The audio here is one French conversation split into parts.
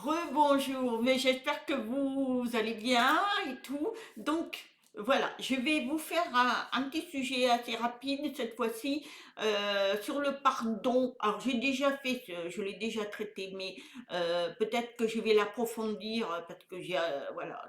Rebonjour, mais j'espère que vous allez bien et tout. Donc voilà, je vais vous faire un petit sujet assez rapide cette fois-ci sur le pardon. Alors j'ai déjà fait, je l'ai déjà traité, mais peut-être que je vais l'approfondir parce que j'ai voilà,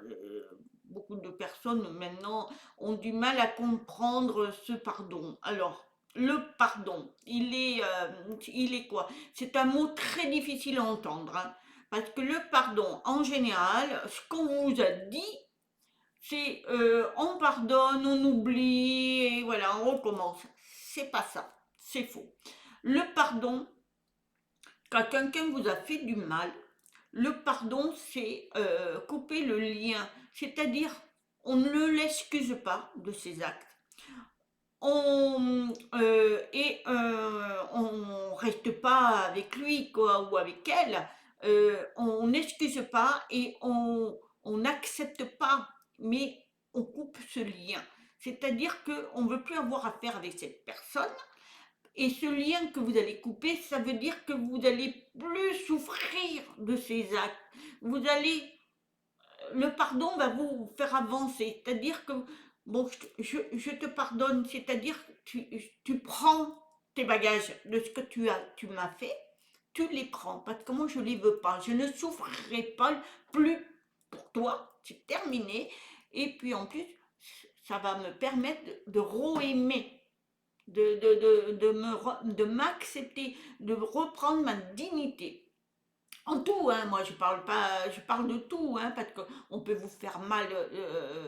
beaucoup de personnes maintenant ont du mal à comprendre ce pardon. Alors le pardon, il est quoi? C'est un mot très difficile à entendre, hein. Parce que le pardon, en général, ce qu'on vous a dit, c'est on pardonne, on oublie, et voilà, on recommence. C'est pas ça, c'est faux. Le pardon, quand quelqu'un vous a fait du mal, le pardon, c'est couper le lien. C'est-à-dire, on ne l'excuse pas de ses actes. On reste pas avec lui quoi ou avec elle, on n'excuse pas et on n'accepte pas, mais on coupe ce lien. C'est-à-dire qu'on ne veut plus avoir affaire avec cette personne et ce lien que vous allez couper, ça veut dire que vous n'allez plus souffrir de ces actes. Vous allez Le pardon va vous faire avancer. C'est-à-dire que, bon, je te pardonne, c'est-à-dire que tu prends tes bagages de ce que tu m'as fait, tu les prends, parce que moi je ne les veux pas. Je ne souffrirai pas plus pour toi, c'est terminé. Et puis en plus, ça va me permettre de re-aimer, de m'accepter, de reprendre ma dignité. En tout, hein, moi je parle pas, je parle de tout, hein, parce qu'on peut vous faire mal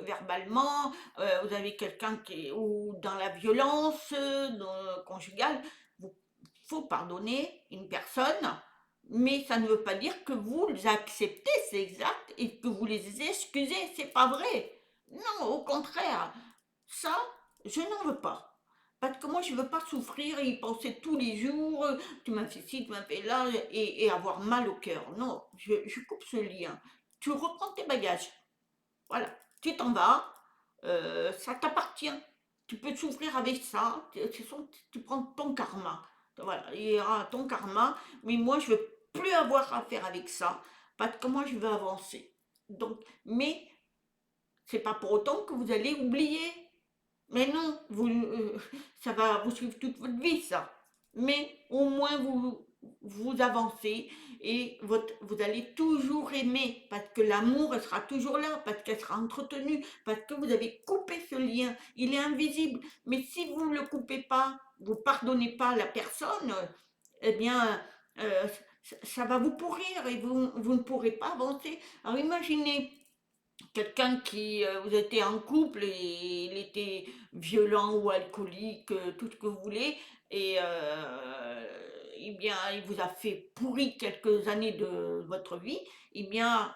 verbalement, vous avez quelqu'un qui est ou dans la violence conjugale, il faut pardonner une personne, mais ça ne veut pas dire que vous acceptez ces actes et que vous les excusez, c'est pas vrai. Non, au contraire, ça, je n'en veux pas. Parce que moi, je ne veux pas souffrir et y penser tous les jours, tu m'as fait ci, tu m'as fait là, et avoir mal au cœur. Non, je coupe ce lien. Tu reprends tes bagages. Voilà, tu t'en vas, ça t'appartient. Tu peux souffrir avec ça, tu prends ton karma. Voilà, il y aura ton karma, mais moi, je ne veux plus avoir affaire avec ça, parce que moi, je veux avancer. Donc, mais c'est pas pour autant que vous allez oublier. Mais non, ça va vous suivre toute votre vie, ça. Mais au moins vous avancez et vous allez toujours aimer parce que l'amour elle sera toujours là, parce qu'elle sera entretenue, parce que vous avez coupé ce lien. Il est invisible. Mais si vous ne le coupez pas, vous pardonnez pas la personne, eh bien, ça va vous pourrir et vous ne pourrez pas avancer. Alors imaginez quelqu'un qui, vous étiez en couple et il était violent ou alcoolique, tout ce que vous voulez, et eh bien, il vous a fait pourri quelques années de votre vie, eh bien,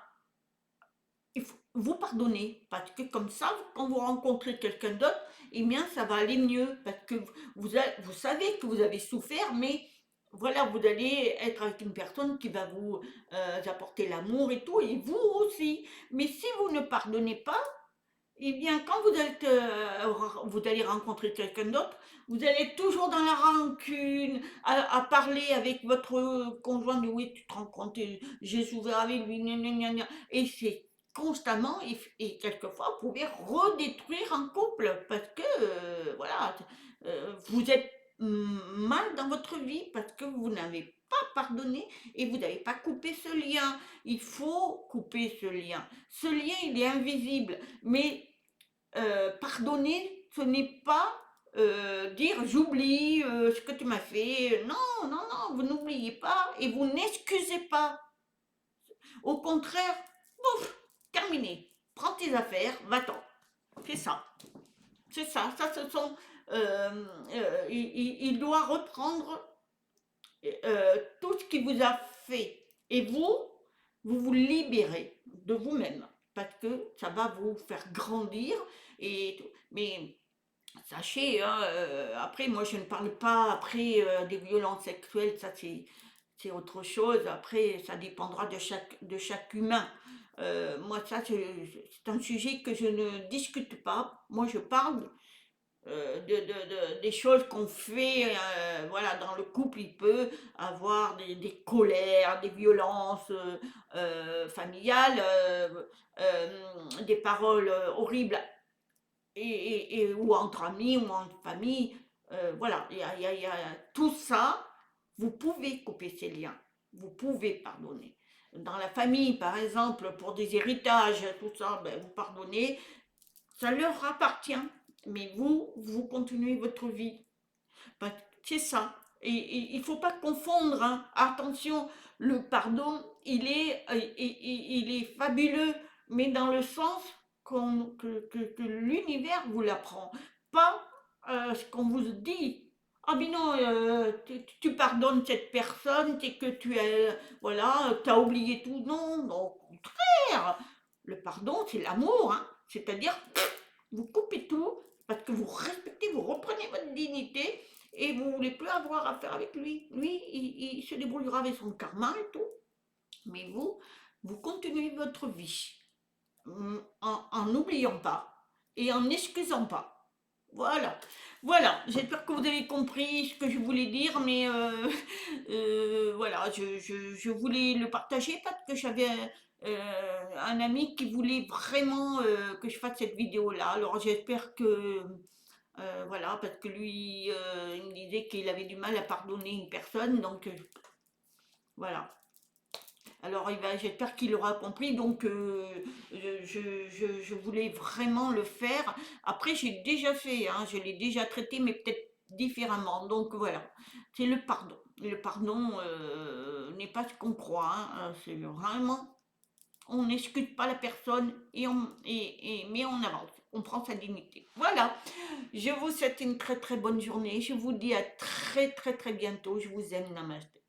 il faut vous pardonner, parce que comme ça, quand vous rencontrez quelqu'un d'autre, eh bien, ça va aller mieux, parce que vous savez que vous avez souffert, mais voilà, vous allez être avec une personne qui va vous apporter l'amour et tout, et vous aussi. Mais si vous ne pardonnez pas, eh bien, quand vous allez rencontrer quelqu'un d'autre, vous allez être toujours dans la rancune, à parler avec votre conjoint, oui, tu te rends compte, j'ai souffert avec lui, gna, gna, gna, gna. Et c'est constamment, et quelquefois, vous pouvez redétruire un couple, parce que, voilà, vous êtes mal dans votre vie, parce que vous n'avez pas pardonné, et vous n'avez pas coupé ce lien. Il faut couper ce lien. Ce lien, il est invisible, mais pardonner, ce n'est pas dire j'oublie ce que tu m'as fait. Non, non, non, vous n'oubliez pas et vous n'excusez pas. Au contraire, bouf, terminé. Prends tes affaires, va-t'en. C'est ça. C'est ça. Ça, ce sont. Il doit reprendre tout ce qu'il vous a fait. Et vous vous libérez de vous-même. Parce que ça va vous faire grandir. Mais sachez, hein, après, moi je ne parle pas après des violences sexuelles, ça c'est autre chose. Après, ça dépendra de chaque humain. Moi, ça, c'est un sujet que je ne discute pas. Moi, je parle. des choses qu'on fait, voilà, dans le couple, il peut avoir des colères, des violences familiales, des paroles horribles, ou entre amis, ou entre famille. Voilà, il y a tout ça, vous pouvez couper ces liens, vous pouvez pardonner. Dans la famille, par exemple, pour des héritages, tout ça, ben, vous pardonnez, ça leur appartient. Mais vous continuez votre vie. Ben, c'est ça. Et il ne faut pas confondre, hein. Attention, le pardon, il est fabuleux, mais dans le sens que l'univers vous l'apprend. Pas ce qu'on vous dit. Ah mais non, tu pardonnes cette personne, c'est que tu as, voilà, t'as oublié tout. Non, non, au contraire. Le pardon, c'est l'amour, hein. C'est-à-dire, vous coupez tout parce que vous respectez, vous reprenez votre dignité et vous ne voulez plus avoir affaire avec lui. Lui, il se débrouillera avec son karma et tout. Mais vous continuez votre vie en n'oubliant pas et en n'excusant pas. Voilà, voilà, j'espère que vous avez compris ce que je voulais dire, mais voilà, je voulais le partager parce que j'avais un ami qui voulait vraiment que je fasse cette vidéo-là. Alors j'espère que, voilà, parce que lui, il me disait qu'il avait du mal à pardonner une personne, donc voilà. Alors j'espère qu'il aura compris, donc je voulais vraiment le faire. Après, j'ai déjà fait, hein, je l'ai déjà traité, mais peut-être différemment. Donc voilà, c'est le pardon. Le pardon n'est pas ce qu'on croit, hein, c'est vraiment, on n'excuse pas la personne mais on avance, on prend sa dignité. Voilà, je vous souhaite une très très bonne journée. Je vous dis à très très très bientôt. Je vous aime, namaste.